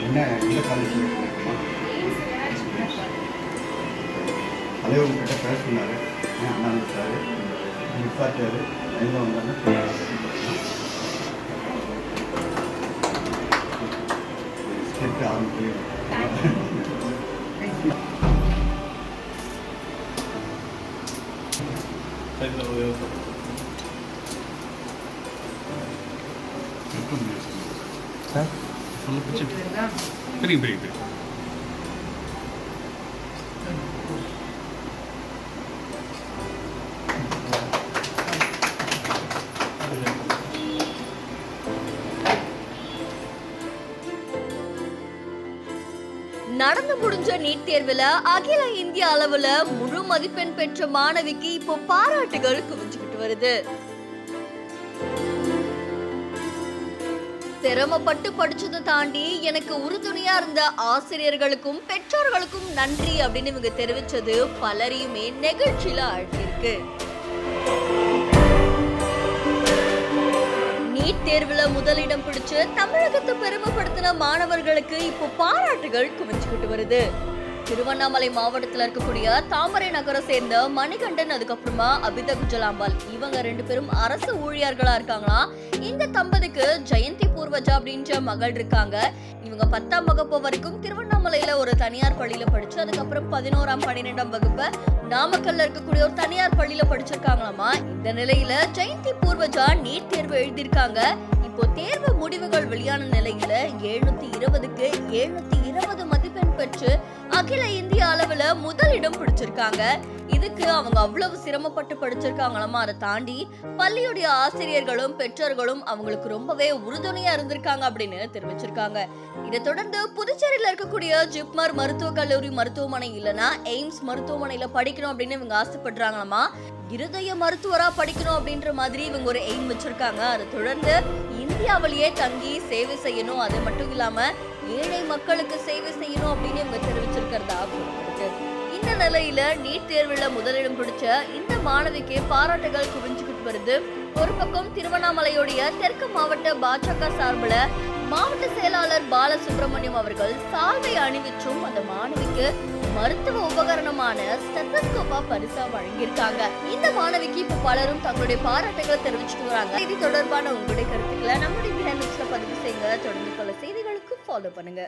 என்ன எந்த காலேஜ் அதே உங்ககிட்ட பேசினாரு அண்ணா சார் விசாரிச்சாரு எங்கே வந்தாலும் ஸ்டெப் ஆரம்பிச்சு பெரிய பெரிய பெரிய நடந்து முடிஞ்ச நீட் தேர்வுல அகில இந்திய அளவுல முழு மதிப்பெண் பெற்ற மாணவிக்கு இப்போ பாராட்டுகள் குவிஞ்சுக்கிட்டு வருது. சிரமப்பட்டு படிச்சதை தாண்டி எனக்கு உறுதுணையா இருந்த ஆசிரியர்களுக்கும் பெற்றோர்களுக்கும் நன்றி அப்படின்னு இவங்க தெரிவிச்சது பலரையுமே நெகிழ்ச்சியில ஆழ்த்திருக்கு. நீட் தேர்வுல முதலிடம் பிடிச்சு தமிழகத்தை பெருமைப்படுத்தின மாணவர்களுக்கு இப்போ பாராட்டுகள் குவிஞ்சுக்கிட்டு வருது. திருவண்ணாமலை மாவட்டத்தில் இருக்கக்கூடிய தாமரை நகரை சேர்ந்த மணிகண்டன், அதுக்கப்புறமா அபிதா குஜலாம்பால், இவங்க 2 பேரும் அரசு ஊழியர்களா இருக்காங்களாம். இந்த தம்பதிக்கு ஜெயந்தி பூர்வஜா அப்படின்ற மகள் இருக்காங்க. இவங்க 10ஆம் வகுப்பு வரைக்கும் திருவண்ணாமலையில ஒரு தனியார் பள்ளியில படிச்சு அதுக்கப்புறம் 11ஆம் 12ஆம் வகுப்பு நாமக்கல்ல இருக்கக்கூடிய ஒரு தனியார் பள்ளியில படிச்சிருக்காங்களாமா. இந்த நிலையில ஜெயந்தி பூர்வஜா நீட் தேர்வு எழுதியிருக்காங்க. இப்போ தேர்வு முடிவுகள் வெளியான நிலையில 720க்கு 720 மதிப்பெண் பெற்று அகில இந்திய அளவுல முதலிடம் பிடிச்சிருக்காங்க. இதுக்கு அவங்க அவ்வளவு சிரமப்பட்டு படிச்சிருக்காங்களாமா. அதை தாண்டி பள்ளியுடைய ஆசிரியர்களும் பெற்றோர்களும் அவங்களுக்கு ரொம்பவே உறுதுணையா இருந்திருக்காங்க அப்படின்னு தெரிவிச்சிருக்காங்க. இதை தொடர்ந்து புதுச்சேரியில இருக்கக்கூடிய ஜிப்மர் மருத்துவக் கல்லூரி மருத்துவமனை இல்லைன்னா எய்ம்ஸ் மருத்துவமனையில படிக்கணும் அப்படின்னு இவங்க ஆசைப்படுறாங்களாமா. இருதய மருத்துவரா படிக்கணும் அப்படின்ற மாதிரி இவங்க ஒரு எய்ம் வச்சிருக்காங்க. அதை தொடர்ந்து இந்தியாவிலேயே தங்கி சேவை செய்யணும், அது மட்டும் இல்லாம ஏழை மக்களுக்கு சேவை செய்யணும் அப்படின்னு இவங்க தெரிவிச்சிருக்கிறதா சொல்லப்படுது. இந்த நிலையில நீட் தேர்வுல முதலிடம் பிடிச்ச இந்த மாணவிக்கு பாராட்டுகள் குவிஞ்சுக்கிட்டு வருது. ஒரு பக்கம் திருவண்ணாமலையுடைய தெற்கு மாவட்ட பாஜக சார்பில் மாவட்ட செயலாளர் பாலசுப்ரமணியம் அவர்கள் சால்வை அணிவிச்சும் அந்த மாணவிக்கு மருத்துவ உபகரணமான ஸ்டெத்தஸ்கோப்பா பரிசா வழங்கியிருக்காங்க. இந்த மாணவிக்கு இப்ப பலரும் தங்களுடைய பாராட்டுகளை தெரிவிச்சுட்டு வராங்க. இது தொடர்பான உங்களுடைய கருத்துக்களை நம்முடைய பதிவு செய்யுங்க. தொடர்ந்து பல செய்திகளுக்கு ஃபாலோ பண்ணுங்க.